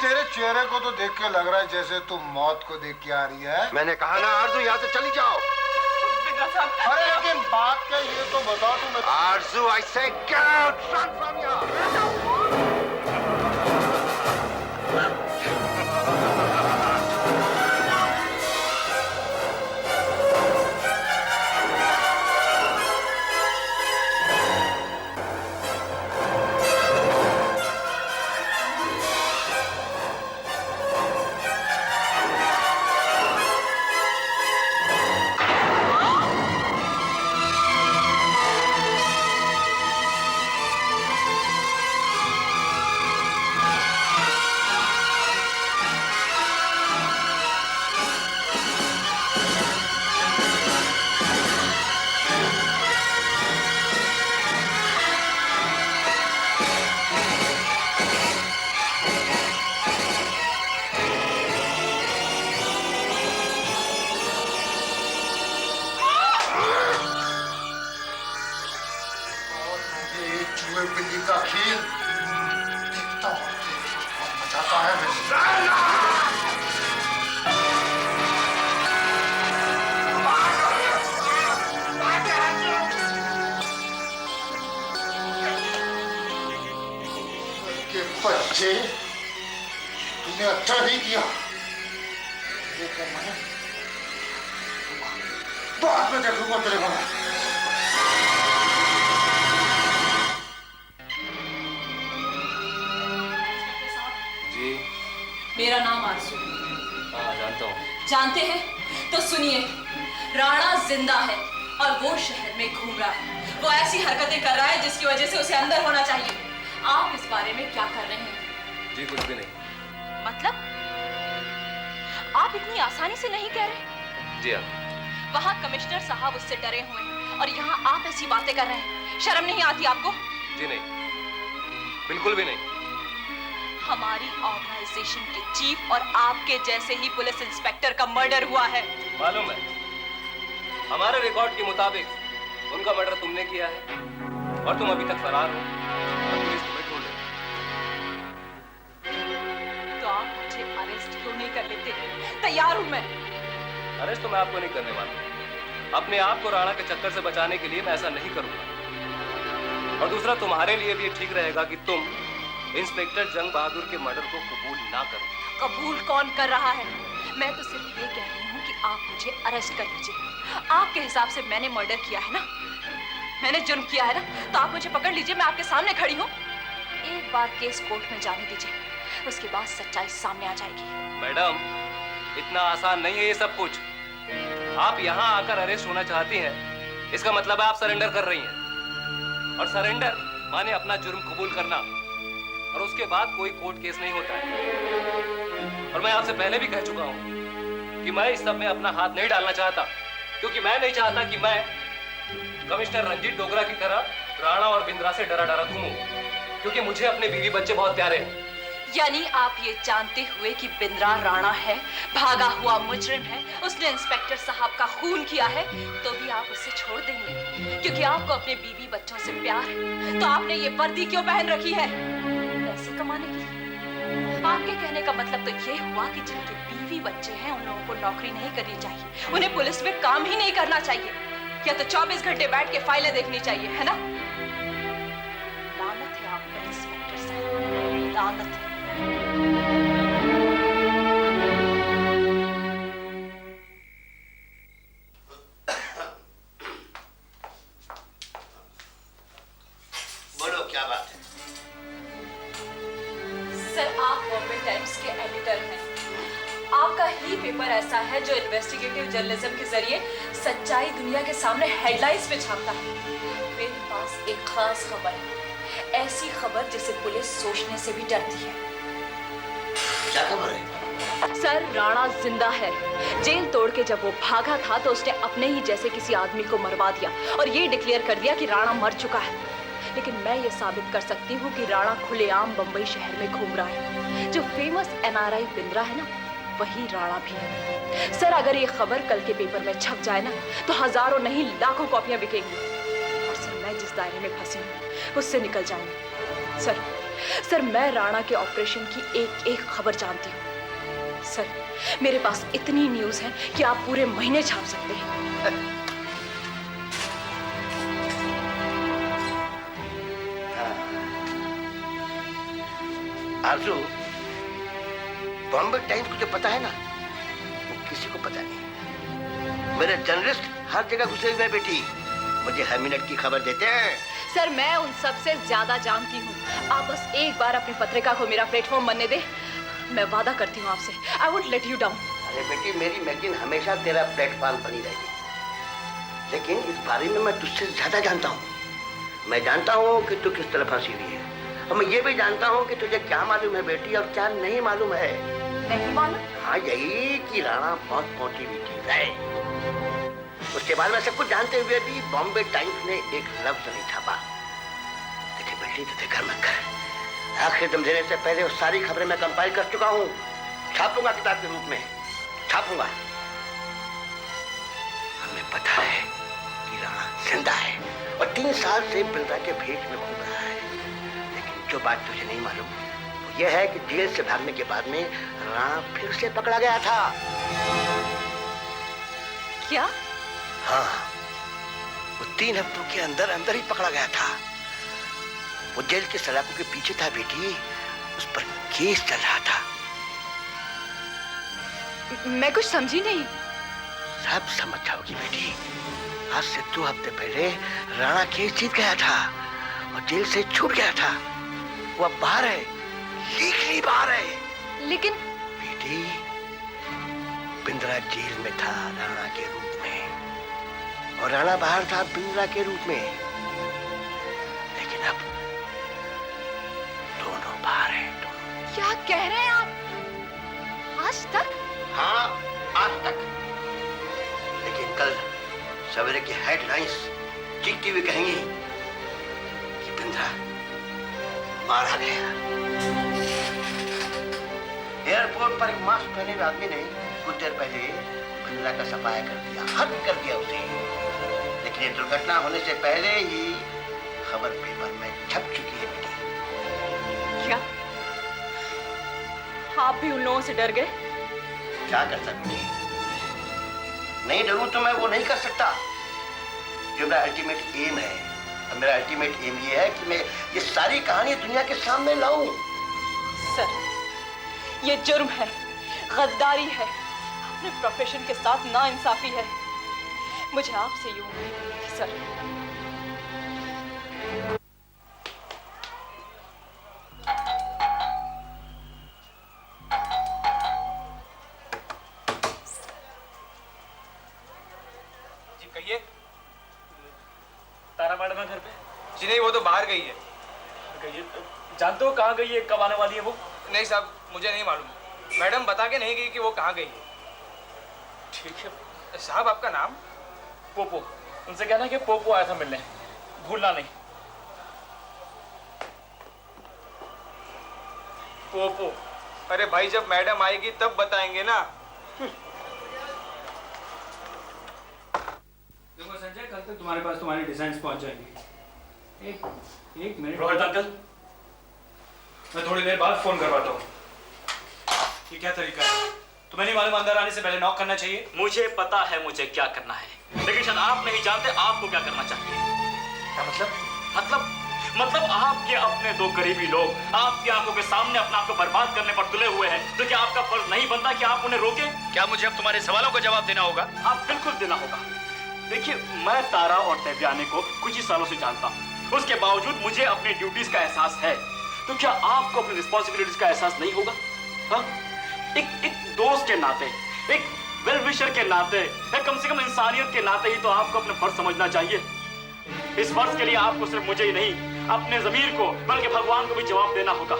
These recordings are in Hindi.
तेरे चेहरे को तो देख के लग रहा है जैसे तुम मौत को देख के आ रही है। मैंने कहा ना आरजू, यहाँ से चली जाओ। अरे लेकिन बात क्या ये तो बताओ तुम। आरजू, I say get out, run from here। बिल्ली का खेल देखता हूँ, मचाता है के बच्चे। तूने अच्छा नहीं किया, लेकिन मैं बाद में देखूंगा तेरे को। मेरा नाम आरजू। हाँ जानता हूँ। जानते हैं तो सुनिए, राणा जिंदा है और वो शहर में घूम रहा है। वो ऐसी हरकतें कर रहा है जिसकी वजह से उसे अंदर होना चाहिए। आप इस बारे में क्या कर रहे हैं? जी कुछ भी नहीं। मतलब आप इतनी आसानी से नहीं कह रहे? जी हाँ। वहाँ कमिश्नर साहब उससे डरे हुए हैं और यहाँ आप ऐसी बातें कर रहे हैं। शर्म नहीं आती आपको? जी नहीं, बिल्कुल भी नहीं। हमारी ऑर्गेनाइजेशन के चीफ और आपके जैसे ही पुलिस इंस्पेक्टर का मर्डर हुआ है। मालूम है, हमारे रिकॉर्ड के मुताबिक उनका मर्डर तुमने किया है और तुम अभी तक फरार हो और पुलिस तुम्हें ढूंढ रही। तो आप मुझे अरेस्ट क्यों नहीं कर लेते? तैयार हूं मैं। अरेस्ट तो मैं आपको नहीं करने वाला। अपने आप को राणा के चक्कर से बचाने के लिए मैं ऐसा नहीं करूंगा। और दूसरा, तुम्हारे लिए भी ये ठीक रहेगा कि तुम इंस्पेक्टर जंग बहादुर के मर्डर को कबूल ना करो। कबूल कौन कर रहा है? मैं तो सिर्फ ये कह रही हूँ कि आप मुझे अरेस्ट कर लीजिए। आपके हिसाब से मैंने मर्डर किया है ना, मैंने जुर्म किया है ना, तो आप मुझे पकड़ लीजिए। मैं आपके सामने खड़ी हूँ। एक बार केस कोर्ट में जाने दीजिए, उसके बाद सच्चाई सामने आ जाएगी। मैडम, इतना आसान नहीं है ये सब कुछ। आप यहाँ आकर अरेस्ट होना चाहती हैं, इसका मतलब है आप सरेंडर कर रही हैं। और सरेंडर माने अपना जुर्म कबूल करना, और उसके बाद कोई कोर्ट केस नहीं होता है। और मैं आपसे पहले भी कह चुका हूं कि मैं इस सब में अपना हाथ नहीं डालना चाहता, क्योंकि मैं नहीं चाहता कि मैं कमिश्नर रंजीत डोगरा की तरह राणा और बिंद्रा से डरा डरा घूमूं, क्योंकि मुझे अपने बीवी बच्चे बहुत प्यारे हैं। यानी आप ये जानते हुए कि बिंद्रा राणा है, भागा हुआ मुजरिम है, उसने इंस्पेक्टर साहब का खून किया है, तो भी आप उसे छोड़ देंगे क्योंकि आपको अपने बीवी बच्चों से प्यार है। तो आपने ये वर्दी क्यों पहन रखी है? पैसे कमाने के लिए। आपके कहने का मतलब तो ये हुआ कि जिनके बीवी बच्चे हैं उन लोगों को नौकरी नहीं करनी चाहिए, उन्हें पुलिस में काम ही नहीं करना चाहिए, या तो 24 घंटे बैठ के फाइलें देखनी चाहिए, है ना? लानत है आप पर इंस्पेक्टर साहब, लानत है। बोलो क्या बात है? सर, आप बॉम्बे टाइम्स के एडिटर हैं। आपका ही पेपर ऐसा है जो इन्वेस्टिगेटिव जर्नलिज्म के जरिए सच्चाई दुनिया के सामने हेडलाइंस पे छापता है। मेरे पास एक खास खबर है, ऐसी खबर जिसे पुलिस सोचने से भी डरती है। क्या खबर है? सर, राणा जिंदा है। जेल तोड़ के जब वो भागा था तो उसने अपने ही जैसे किसी आदमी को मरवा दिया और ये डिक्लेयर कर दिया कि राणा मर चुका है। लेकिन मैं ये साबित कर सकती हूँ कि राणा खुलेआम बंबई शहर में घूम रहा है। जो फेमस एनआरआई बिंद्रा है ना, वही राणा भी है। सर, अगर ये खबर कल के पेपर में छप जाए ना, तो हजारों नहीं लाखों कॉपियां बिकेंगी। और सर, मैं जिस दायरे में फंसी हूँ उससे निकल जाऊंगी। सर, सर, मैं राणा के ऑपरेशन की एक एक खबर जानती हूँ। सर, मेरे पास इतनी न्यूज़ है कि आप पूरे महीने छाप सकते हैं। आरजू, बॉम्बे टाइम्स को जो पता है ना, वो किसी को पता नहीं। मेरे जर्नलिस्ट हर जगह घुसे हुए बेटी, मुझे हर मिनट की खबर देते हैं। सर, मैं उन सबसे ज्यादा जानती हूँ। आप बस एक बार अपनी पत्रिका को मेरा प्लेटफॉर्म बनने दे। मैं वादा करती हूँ आपसे, I won't let you down. अरे बेटी, मेरी मैगजीन हमेशा तेरा प्लेटफॉर्म बनी रहेगी, लेकिन इस बारे में मैं तुझसे ज्यादा जानता हूँ। मैं जानता हूँ कि तू किस तरह फंसी हुई है, और मैं ये भी जानता हूँ कि तुझे क्या मालूम है बेटी और क्या नहीं मालूम है। नहीं मालूम? हाँ, यही कि राणा बहुत मोटी हुई चीज है। उसके बाद में सब कुछ जानते हुए भी बॉम्बे टाइम्स ने एक लफ्ज नहीं छापा। देखिए बेटी, तुझे घर मत कर। आखिर दम देने से पहले वो सारी खबरें मैं कंपाइल कर चुका हूँ। छापूंगा किताब के रूप में, छापूंगा। हमें पता है कि राणा जिंदा है और 3 साल से बिंद्रा के भेष में घूम रहा है। लेकिन जो बात तुझे नहीं मालूम वो यह है कि जेल से भागने के बाद में राणा फिर से पकड़ा गया था। क्या? हाँ, वो 3 हफ्तों के अंदर अंदर ही पकड़ा गया था। वो जेल के सलाखों के पीछे था बेटी, उस पर केस चल रहा था। मैं कुछ समझी नहीं। सब समझ जाओगी बेटी। आज से 2 हफ्ते पहले राणा केस जीत गया था और जेल से छूट गया था। वो अब बाहर है, लीगली बाहर है। लेकिन बेटी, बिंद्रा जेल में था राणा के रूप में, और राणा बाहर था बिंद्रा के रूप में। लेकिन अब दोनों बाहर हैं, दोनों। क्या कह रहे हैं आप? आज तक? हाँ, आज तक। लेकिन कल सवेरे की हेडलाइंस चीखती हुई कहेंगी कि बिंद्रा मारा गया। एयरपोर्ट पर एक मास्क पहने हुए आदमी ने कुछ देर पहले बिंद्रा का सफाया कर दिया, हद कर दिया उसे। लेकिन ये दुर्घटना होने से पहले ही खबर पेपर में छप चुकी है बेटी। क्या आप भी उन लोगों से डर गए? क्या कर सकती? नहीं डरूं तो मैं वो नहीं कर सकता जो मेरा अल्टीमेट एम है। और मेरा अल्टीमेट एम ये है कि मैं ये सारी कहानी दुनिया के सामने लाऊं। सर, ये जुर्म है, गद्दारी है, अपने प्रोफेशन के साथ नाइंसाफी है। मुझे आपसे ये उम्मीद नहीं थी सर। जी कहिए। तारा मैडम है घर पे? जी नहीं, वो तो बाहर गई है। गई है? जानते हो कहाँ गई है, कब आने वाली है वो? नहीं साहब, मुझे नहीं मालूम। मैडम बता के नहीं गई कि वो कहाँ गई है। ठीक है साहब, आपका नाम? पोपो। उनसे कहना कि पोपो आया था मिलने, भूलना नहीं। पोपो। अरे भाई, जब मैडम आएगी तब बताएंगे ना। देखो संजय, कल तक तुम्हारे पास तुम्हारी डिजाइन्स पहुंच जाएंगी। एक मिनट रोहित अंकल, मैं थोड़ी देर बाद फोन करवाता हूँ। ये क्या तरीका है? तुम्हें नहीं मालूम अंदर आने से पहले नॉक करना चाहिए? मुझे पता है मुझे क्या करना है, लेकिन शायद आप नहीं जानते आपको क्या करना चाहिए। क्या मतलब? मतलब आपके अपने 2 करीबी लोग आपकी आंखों के सामने अपने आप को बर्बाद करने पर तुले हुए हैं, तो क्या आपका फर्ज नहीं बनता कि आप उन्हें रोकें? क्या मुझे अब तुम्हारे सवालों का जवाब देना होगा? आप बिल्कुल देना होगा। देखिए, मैं तारा और तैब्याने को कुछ ही सालों से जानता हूँ, उसके बावजूद मुझे अपनी ड्यूटीज का एहसास है। तो क्या आपको अपनी रिस्पॉन्सिबिलिटीज का एहसास नहीं होगा? हाँ? एक दोस्त के नाते, एक वेल विशर के नाते, या कम से कम इंसानियत के नाते ही तो आपको अपने फर्ज समझना चाहिए। इस फर्ज के लिए आपको सिर्फ मुझे ही नहीं, अपने ज़मीर को बल्कि भगवान को भी जवाब देना होगा।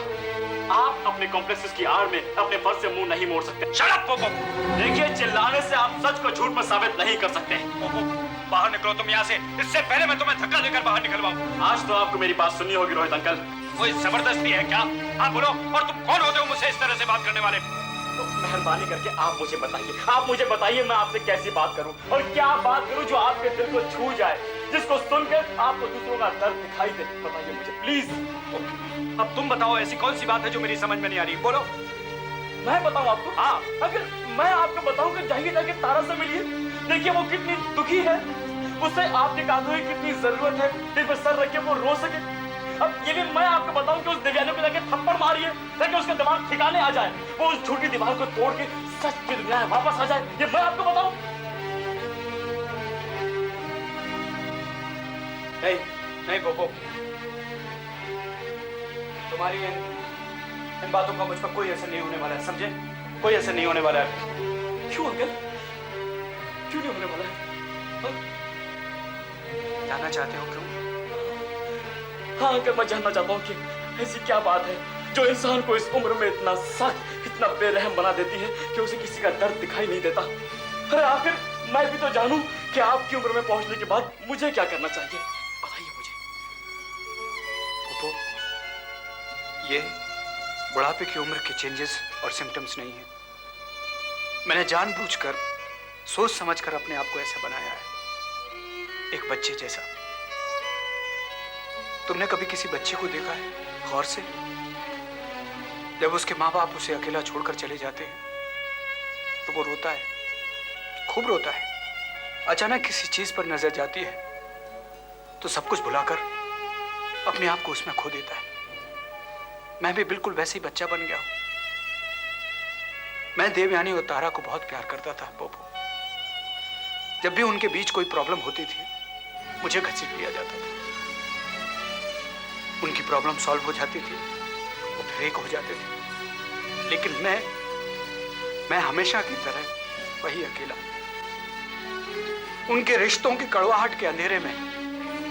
आप अपने कॉम्प्लेक्सेस की आड़ में अपने फर्ज से मुंह नहीं मोड़ सकते। Shut up Poopó. देखिए, चिल्लाने से आप सच को झूठ में साबित नहीं कर सकते। पोपो, बाहर निकलो तुम यहाँ से, इससे पहले मैं तुम्हें धक्का देकर बाहर निकलवाऊं। आज तो आपको मेरी बात सुननी होगी रोहित अंकल। कोई जबरदस्ती है क्या? हाँ बोलो, और तुम कौन होते हो मुझसे इस तरह से बात करने वाले? तो मेहरबानी करके आप मुझे बताइए, मैं आपसे कैसी बात करूं और क्या बात करूं जो आपके दिल को छू जाए, जिसको सुनकर आपको दूसरों का दर्द दिखाई दे। बताइए मुझे प्लीज। अब तुम बताओ ऐसी कौन सी बात है जो मेरी समझ में नहीं आ रही, बोलो। मैं बताऊं आपको? हाँ। अगर मैं आपको बताऊं कि जाइए जाके तारा से मिलिए, देखिए वो कितनी दुखी है, उसे आपके कानों की कितनी जरूरत है, दिल पर सर रख के वो रो सके। अब ये भी मैं आपको बताऊं कि उस दिव्यानी को जाके थप्पड़ मारिए ताकि उसका दिमाग ठिकाने आ जाए, वो उस झूठी दीवार को तोड़ के सच की दुनिया में वापस आ जाए। ये मैं आपको बताऊं? नहीं नहीं पोपो, तुम्हारी इन बातों का मुझ पर कोई असर नहीं होने वाला है, समझे? कोई असर नहीं होने वाला है। क्यों अंकल? क्यों नहीं होने वाला है? जानना चाहते हो क्यों? हाँ अंकल, मैं जानना चाहता हूँ कि ऐसी क्या बात है जो इंसान को इस उम्र में इतना सख्त, इतना बेरहम बना देती है कि उसे किसी का दर्द दिखाई नहीं देता। अरे आखिर मैं भी तो जानूं कि आपकी उम्र में पहुंचने के बाद मुझे क्या करना चाहिए, बताइए मुझे। पोपो, ये बुढ़ापे की उम्र के चेंजेस और सिम्टम्स नहीं है। मैंने जानबूझकर, सोच समझकर अपने आप को ऐसा बनाया है, एक बच्चे जैसा। तुमने कभी किसी बच्चे को देखा है गौर से? जब उसके माँ बाप उसे अकेला छोड़कर चले जाते हैं तो वो रोता है, खूब रोता है। अचानक किसी चीज पर नजर जाती है तो सब कुछ भुलाकर अपने आप को उसमें खो देता है। मैं भी बिल्कुल वैसे ही बच्चा बन गया हूं। मैं देवयानी और तारा को बहुत प्यार करता था पोपो। जब भी उनके बीच कोई प्रॉब्लम होती थी मुझे घसीट लिया जाता था। उनकी प्रॉब्लम सॉल्व हो जाती थी, वो फिर एक हो जाते थे। लेकिन मैं हमेशा की तरह वही अकेला, उनके रिश्तों की कड़वाहट के अंधेरे में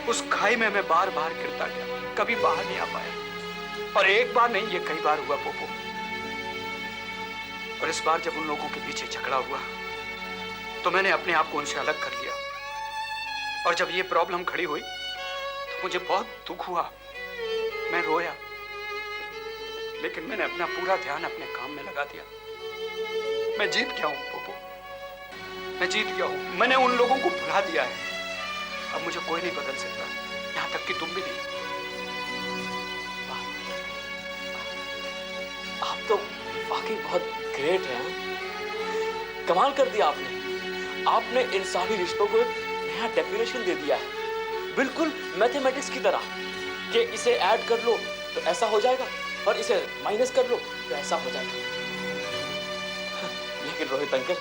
उस खाई में मैं बार बार गिरता गया, कभी बाहर नहीं आ पाया। और एक बार नहीं, ये कई बार हुआ पोपो। और इस बार जब उन लोगों के पीछे झगड़ा हुआ तो मैंने अपने आप को उनसे अलग कर लिया। और जब ये प्रॉब्लम खड़ी हुई तो मुझे बहुत दुख हुआ, मैं रोया। लेकिन मैंने अपना पूरा ध्यान अपने काम में लगा दिया। मैं जीत गया हूं पोपो, मैं जीत गया हूं। मैंने उन लोगों को भुला दिया है। अब मुझे कोई नहीं बदल सकता, यहां तक कि तुम भी नहीं। आप तो वाकई बहुत ग्रेट हैं। कमाल कर दिया आपने। आपने इंसानी रिश्तों को एक नया डेफिनेशन दे दिया है, बिल्कुल मैथमेटिक्स की तरह, कि इसे ऐड कर लो तो ऐसा हो जाएगा और इसे माइनस कर लो तो ऐसा हो जाएगा। लेकिन रोहित अंकल,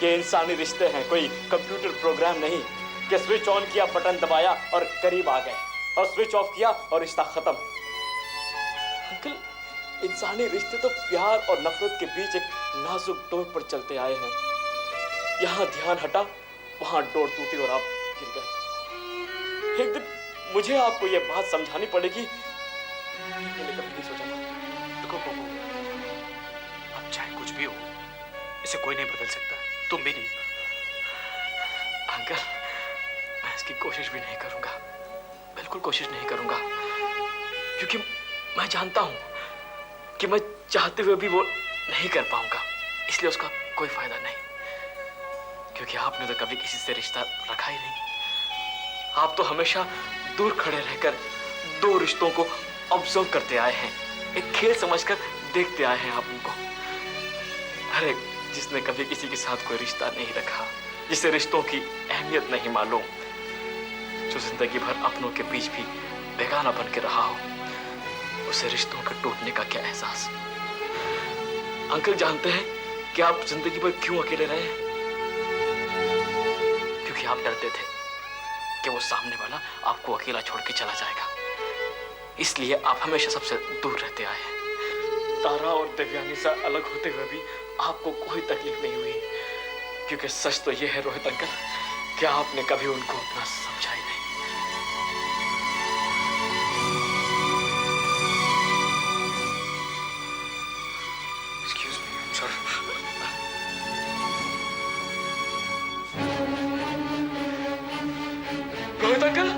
ये इंसानी रिश्ते हैं, कोई कंप्यूटर प्रोग्राम नहीं कि स्विच ऑन किया, बटन दबाया और करीब आ गए, और स्विच ऑफ किया और रिश्ता खत्म। अंकल, इंसानी रिश्ते तो प्यार और नफरत के बीच एक नाजुक डोर पर चलते आए हैं। यहाँ ध्यान हटा, वहां डोर टूटी और आप गिर गए। एक दिन मुझे आपको यह बात समझानी पड़ेगी, मैंने कभी नहीं सोचा था। देखो पोपो, अब चाहे कुछ भी हो, इसे कोई नहीं बदल सकता, तुम भी नहीं। अंकल, मैं इसकी कोशिश भी नहीं करूंगा, बिल्कुल कोशिश नहीं करूंगा, क्योंकि मैं जानता हूं कि मैं चाहते हुए भी वो नहीं कर पाऊंगा, इसलिए उसका कोई फायदा नहीं। क्योंकि आपने तो कभी किसी से रिश्ता रखा ही नहीं। आप तो हमेशा दूर खड़े रहकर दो रिश्तों को ऑब्जर्व करते आए हैं, एक खेल समझकर देखते आए हैं आप उनको। अरे जिसने कभी किसी के साथ कोई रिश्ता नहीं रखा, जिसे रिश्तों की अहमियत नहीं मालूम, जो जिंदगी भर अपनों के बीच भी बेगाना बन के रहा हो, उसे रिश्तों के टूटने का क्या एहसास। अंकल जानते हैं कि आप जिंदगी भर क्यों अकेले रहे? क्योंकि आप डरते थे कि वो सामने वाला आपको अकेला छोड़ के चला जाएगा, इसलिए आप हमेशा सबसे दूर रहते आए हैं। तारा और दिव्यानी से अलग होते हुए भी आपको कोई तकलीफ नहीं हुई, क्योंकि सच तो ये है रोहित अंकल कि आपने कभी उनको अपना समझा ही नहीं। Excuse me, I'm sorry. Rohit uncle,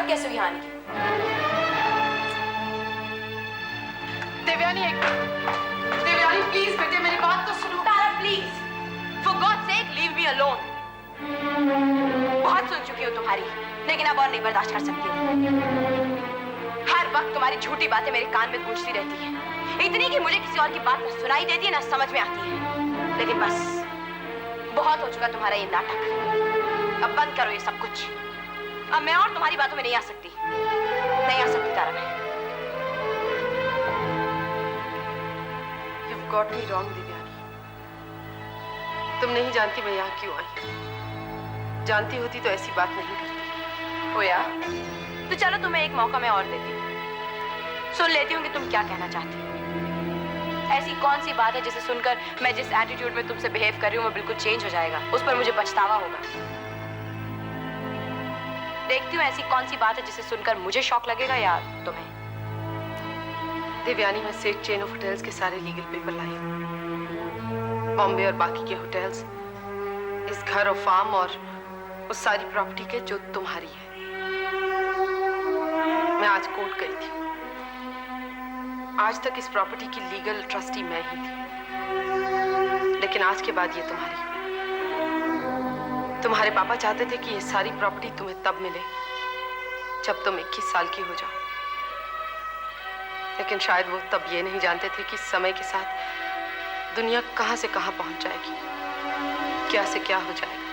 कैसे हुई हानि की? देवयानी देवयानी प्लीज बेटे मेरी बात तो सुनो। Tara please, for God sake leave me alone. बहुत सुन चुकी हूँ तुम्हारी, लेकिन अब और नहीं बर्दाश्त कर सकती हूँ। हर वक्त तुम्हारी झूठी बातें मेरे कान में गूंजती रहती हैं, इतनी कि मुझे किसी और की बात ना सुनाई देती है ना समझ में आती है। लेकिन बस बहुत हो चुका तुम्हारा ये नाटक, अब बंद करो ये सब कुछ। अब मैं और तुम्हारी बातों में नहीं आ सकती, नहीं आ सकती तारा। मैं You've got me wrong, Devyani. तुम नहीं जानती मैं यहाँ क्यों आई। जानती होती तो ऐसी बात नहीं करती। होया, तो चलो तुम्हें एक मौका मैं और देती हूँ, सुन लेती हूँ कि तुम क्या कहना चाहती हो। ऐसी कौन सी बात है जिसे सुनकर मैं जिस एटीट्यूड में तुमसे बिहेव कर रही हूँ वो बिल्कुल चेंज हो जाएगा, उस पर मुझे पछतावा होगा। देखती हूँ ऐसी कौन सी बात है जिसे सुनकर मुझे शौक लगेगा या तुम्हें। देवयानी मैं सेठ चेन ऑफ होटल्स के सारे लीगल पेपर लाई हूँ। बॉम्बे और बाकी के होटल्स, इस घर और फार्म और उस सारी प्रॉपर्टी के जो तुम्हारी है। मैं आज कोर्ट गई थी। आज तक इस प्रॉपर्टी की लीगल ट्रस्टी मैं ही थी, लेकिन आज के बाद ये तुम्हारी। तुम्हारे पापा चाहते थे कि ये सारी प्रॉपर्टी तुम्हें तब मिले जब तुम 21 साल की हो जाओ, लेकिन शायद वो तब ये नहीं जानते थे कि समय के साथ दुनिया कहां से कहां पहुंच जाएगी, क्या से क्या हो जाएगा।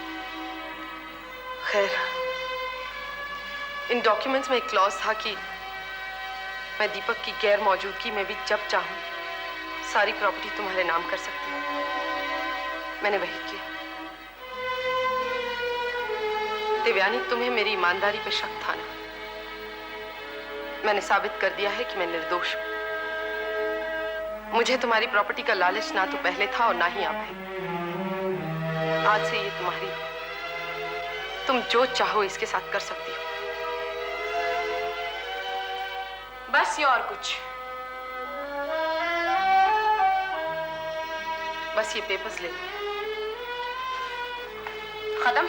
खैर, इन डॉक्यूमेंट्स में एक क्लॉज था कि मैं दीपक की गैर मौजूदगी में भी जब चाहूं सारी प्रॉपर्टी तुम्हारे नाम कर सकती हूँ। मैंने वही किया। देवयानी, तुम्हें मेरी ईमानदारी पे शक था ना? मैंने साबित कर दिया है कि मैं निर्दोष हूं। मुझे तुम्हारी प्रॉपर्टी का लालच ना तो पहले था और ना ही अब है। आज से ये तुम्हारी, तुम जो चाहो इसके साथ कर सकती हो। बस ये और कुछ? बस ये पेपर्स ले लो। खत्म?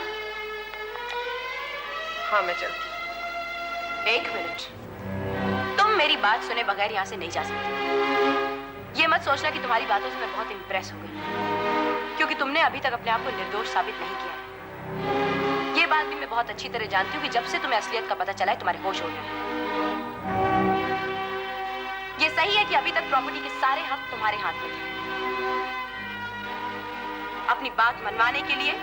हाँ, मैं चलती हूँ। एक मिनट, तुम मेरी बात सुने बगैर यहाँ से नहीं जा सकती। ये मत सोचना कि तुम्हारी बातों से मैं बहुत इंप्रेस हो गई, क्योंकि तुमने अभी तक अपने आप को निर्दोष साबित नहीं किया है। ये बात भी मैं बहुत अच्छी तरह जानती हूँ कि जब से तुम्हें असलियत का पता चला है तुम्हारे होश हो गए हैं। ये सही है कि अभी तक प्रॉपर्टी के सारे हक तुम्हारे हाथ में थे। अपनी बात मनवाने के लिए,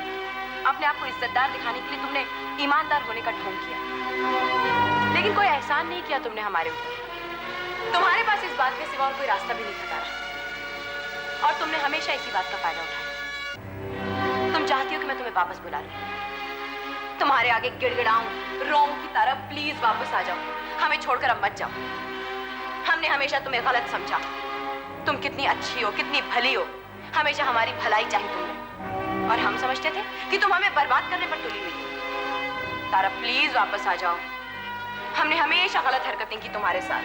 अपने आप को इज्जतदार दिखाने के लिए तुमने ईमानदार होने का ढोंग किया, लेकिन कोई एहसान नहीं किया तुमने हमारे ऊपर। तुम्हारे पास इस बात के सिवा और कोई रास्ता भी नहीं था तारा, और तुमने हमेशा इसी बात का फायदा उठाया। तुम चाहती हो कि मैं तुम्हें वापस बुला लूं, तुम्हारे आगे गिड़गिड़ाऊं, रोऊं कि तारा प्लीज वापस आ जाओ, हमें छोड़कर अब मत जाओ। हमने हमेशा तुम्हें गलत समझा। तुम कितनी अच्छी हो, कितनी भली हो, हमेशा हमारी भलाई चाही तुमने, और हम समझते थे कि तुम हमें बर्बाद करने पर तुली हुई हो। तारा प्लीज वापस आ जाओ, हमने हमेशा गलत हरकतें की तुम्हारे साथ।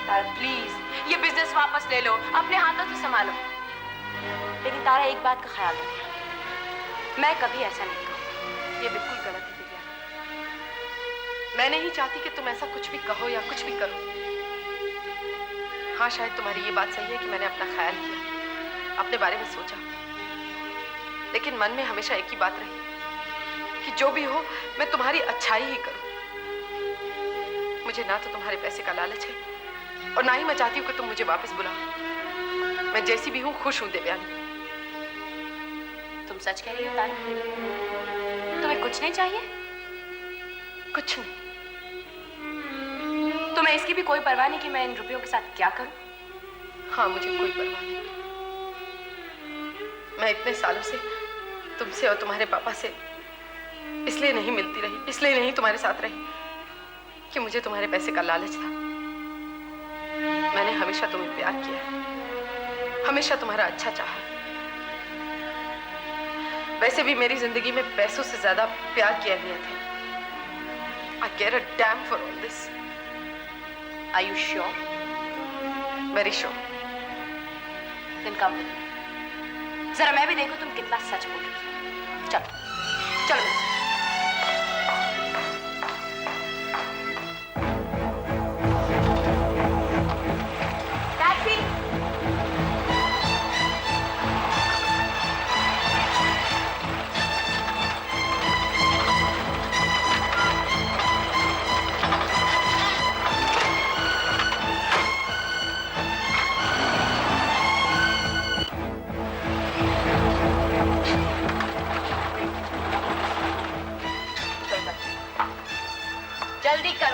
तारा प्लीज ये बिजनेस वापस ले लो, अपने हाथों से संभालो। लेकिन तारा एक बात का ख्याल रखना, मैं कभी ऐसा नहीं कहूँ, ये बिल्कुल गलत है दिव्या। मैं नहीं चाहती कि तुम ऐसा कुछ भी कहो या कुछ भी करो। हाँ, शायद तुम्हारी ये बात सही है कि मैंने अपना ख्याल किया, अपने बारे में सोचा, लेकिन मन में हमेशा एक ही बात रही कि जो भी हो मैं तुम्हारी अच्छाई ही करूं। मुझे ना तो तुम्हारे पैसे का लालच है और ना ही मैं चाहती हूँ कि तुम मुझे वापस बुलाओ। मैं जैसी भी हूँ खुश हूँ देवयानी। तुम सच कह रही हो तारा? तुम्हें कुछ नहीं चाहिए? कुछ नहीं। तुम्हें इसकी भी कोई परवाह नहीं कि मैं इन रुपयों के साथ क्या करूं? हाँ, मुझे कोई परवाह नहीं। मैं इतने सालों से तुमसे और तुम्हारे पापा से इसलिए नहीं मिलती रही, इसलिए नहीं तुम्हारे साथ रही कि मुझे तुम्हारे पैसे का लालच था। मैंने हमेशा तुम्हें प्यार किया, हमेशा तुम्हारा अच्छा चाहा। वैसे भी मेरी जिंदगी में पैसों से ज्यादा प्यार की अहमियत है। I care a damn for all this. Are you sure? Very sure. Then come with me. जरा मैं भी देखूं तुम कितना सच बोल रही हो। चलो, चलो। जल्दी कर।